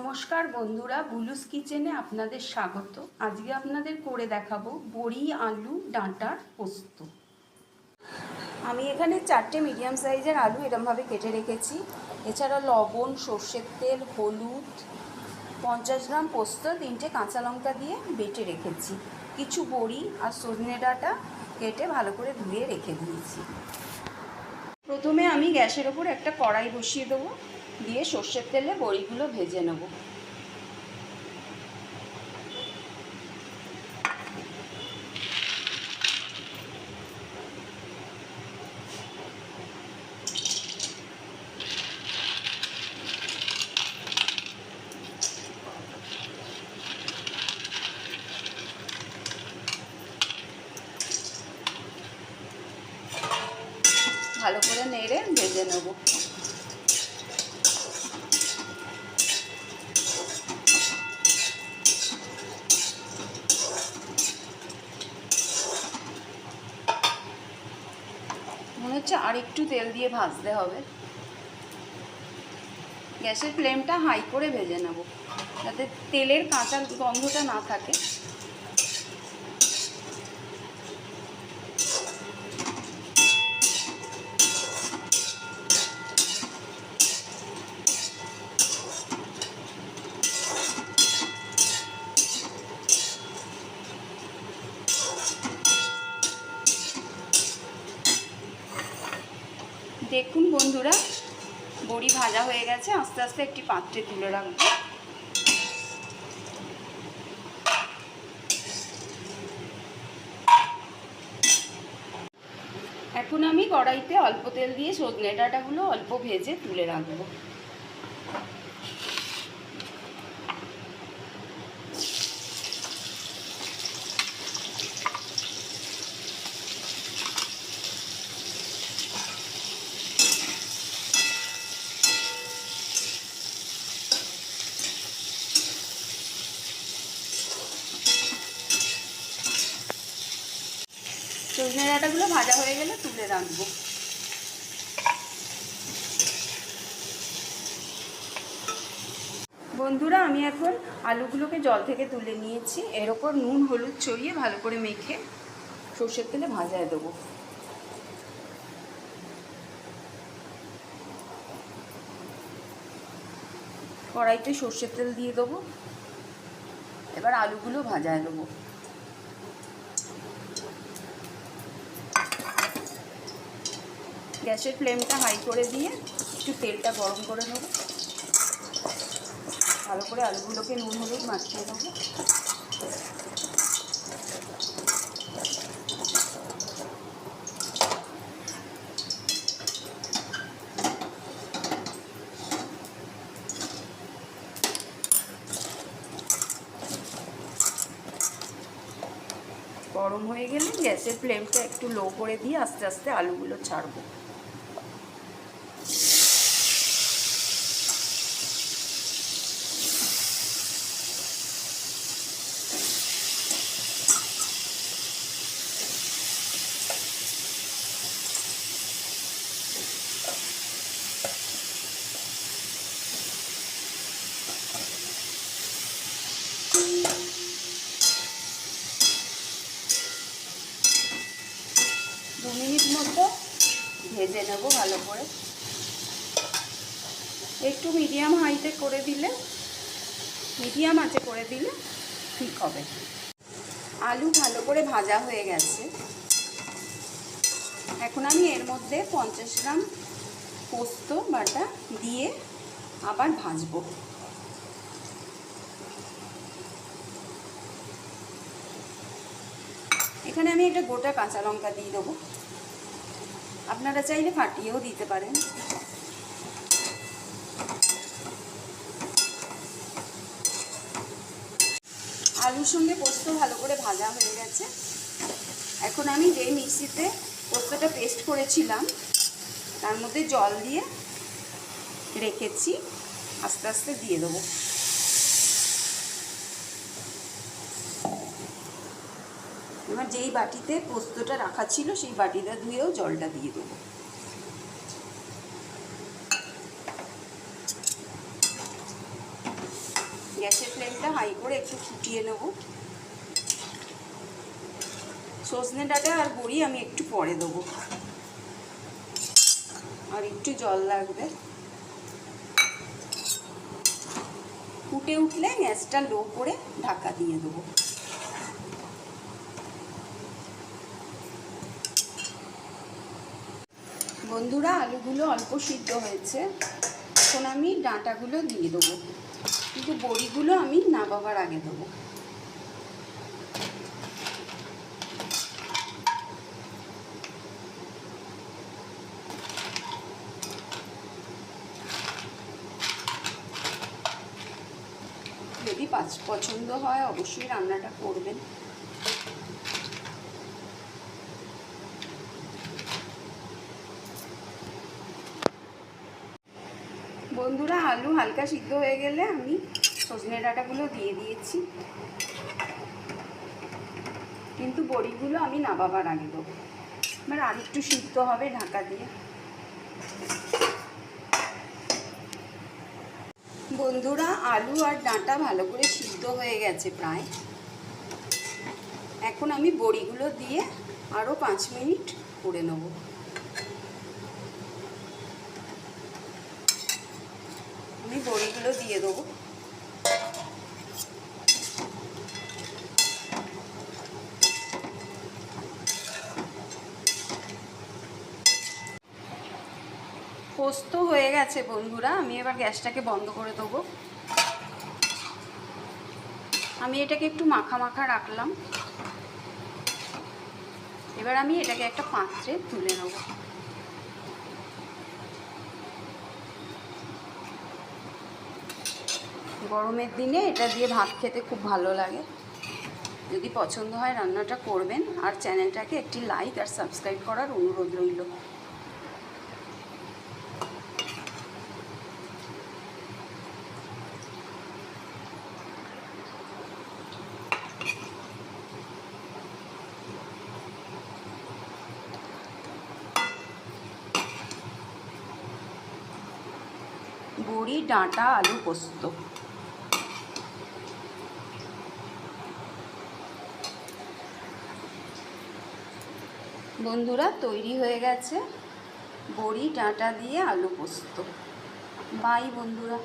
নমস্কার বন্ধুরা, বুলুস কিচেনে আপনাদের স্বাগত। আজকে আপনাদের করে দেখাবো বড়ি আলু ডাঁটার পোস্ত। আমি এখানে 4টে মিডিয়াম সাইজের আলু এরমভাবে কেটে রেখেছি। এছাড়া লবণ, সর্ষের তেল, হলুদ, 50 গ্রাম পোস্ত, 3টে কাঁচা লঙ্কা দিয়ে বেটে রেখেছি। কিছু বড়ি আর সজনে ডাঁটা কেটে ভালো করে ধুয়ে রেখে দিয়েছি। প্রথমে আমি গ্যাসের ওপর একটা কড়াই বসিয়ে দেবো, দিয়ে সর্ষের তেলে বড়িগুলো ভেজে নেব। ভালো করে নেড়ে ভেজে নেব। মনে হচ্ছে আর একটু তেল দিয়ে ভাজতে হবে। গ্যাসের ফ্লেমটা হাই করে ভেজে নেব, যাতে তেলের কাঁচা গন্ধটা না থাকে। দেখুন বন্ধুরা, বড়ি ভাজা হয়ে গেছে। আস্তে আস্তে একটি পাত্রে তুলে রাখবো। এখন আমি কড়াইতে অল্প তেল দিয়ে সজনে ডাঁটাগুলো অল্প ভেজে তুলে রাখবো। সজনে ডাঁটাগুলো ভাজা হয়ে গেলে তুলে রাখবো। বন্ধুরা, আমি এখন আলুগুলোকে জল থেকে তুলে নিয়েছি। এর ওপর নুন হলুদ ছড়িয়ে ভালো করে মেখে সর্ষের তেলে ভাজায় দেবো। কড়াইতে সর্ষের তেল দিয়ে দেবো। এবার আলুগুলো ভাজায় দেবো। গ্যাসের ফ্লেমটা হাই করে দিয়ে একটু তেলটা গরম করে নেব। ভালো করে আলুগুলোকে নুন হলুদ মাখিয়ে দেবো। গরম হয়ে গেলে গ্যাসের ফ্লেমটা একটু লো করে দিয়ে আস্তে আস্তে আলুগুলো ছাড়বো। দু মিনিট মতো ভেজে নেব ভালো করে। একটু মিডিয়াম হাইতে করে দিলে, মিডিয়াম আঁচে করে দিলে ঠিক হবে। আলু ভালো করে ভাজা হয়ে গেছে। এখন আমি এর মধ্যে 50 গ্রাম পোস্ত বাটা দিয়ে আবার ভাজবো। এখানে আমি একটা গোটা কাঁচা লঙ্কা দিয়ে দেবো। আপনারা চাইলে ফাটিয়েও দিতে পারেন। আলুর সঙ্গে পোস্ত ভালো করে ভাজা হয়ে গেছে। এখন আমি যে মিক্সিতে পোস্তটা পেস্ট করেছিলাম তার মধ্যে জল দিয়ে রেখেছি, আস্তে আস্তে দিয়ে দেবো। এবার যেই বাটিতে পোস্তটা রাখা ছিল সেই বাটিটা ধুয়েও জলটা দিয়ে দেবো। গ্যাসের ফ্লেমটা হাই করে একটু ফুটিয়ে নেব। সজনে ডাঁটা আর বড়ি আমি একটু পরে দেবো, আর একটু জল লাগবে। ফুটে উঠলে গ্যাসটা লো করে ঢাকা দিয়ে দেবো। বন্ধুরা, আলুগুলো অল্প সিদ্ধ হয়েছে, এখন আমি ডাঁটাগুলো দিয়ে দেবো, কিন্তু বড়িগুলো আমি নামাবার আগে দেবো। যদি পছন্দ হয় অবশ্যই রান্নাটা করবেন। বন্ধুরা, আলু হালকা সিদ্ধ হয়ে গেলে আমি সজনে ডাঁটাগুলো দিয়ে দিয়েছি, কিন্তু বড়িগুলো আমি নামাবার আগে দেবো। এবার আর একটু সিদ্ধ হবে ঢাকা দিয়ে। বন্ধুরা, আলু আর ডাঁটা ভালো করে সিদ্ধ হয়ে গেছে প্রায়। এখন আমি বড়িগুলো দিয়ে আরও 5 মিনিট করে নেব। আমি বড়িগুলো দিয়ে দেবো। পোস্ত হয়ে গেছে বন্ধুরা, আমি এবার গ্যাসটাকে বন্ধ করে দেবো। আমি এটাকে একটু মাখা মাখা রাখলাম। এবার আমি এটাকে একটা পাত্রে তুলে নেব। গরমের দিনে এটা দিয়ে ভাত খেতে খুব ভালো লাগে। যদি পছন্দ হয় রান্নাটা করবেন, আর চ্যানেলটাকে একটি লাইক আর সাবস্ক্রাইব করার অনুরোধ রইল। বড়ি, ডাঁটা, আলু পোস্ত। বন্ধুরা, তৈরি হয়ে গেছে বড়ি ডাঁটা দিয়ে আলু পোস্ত। বাই বন্ধুরা।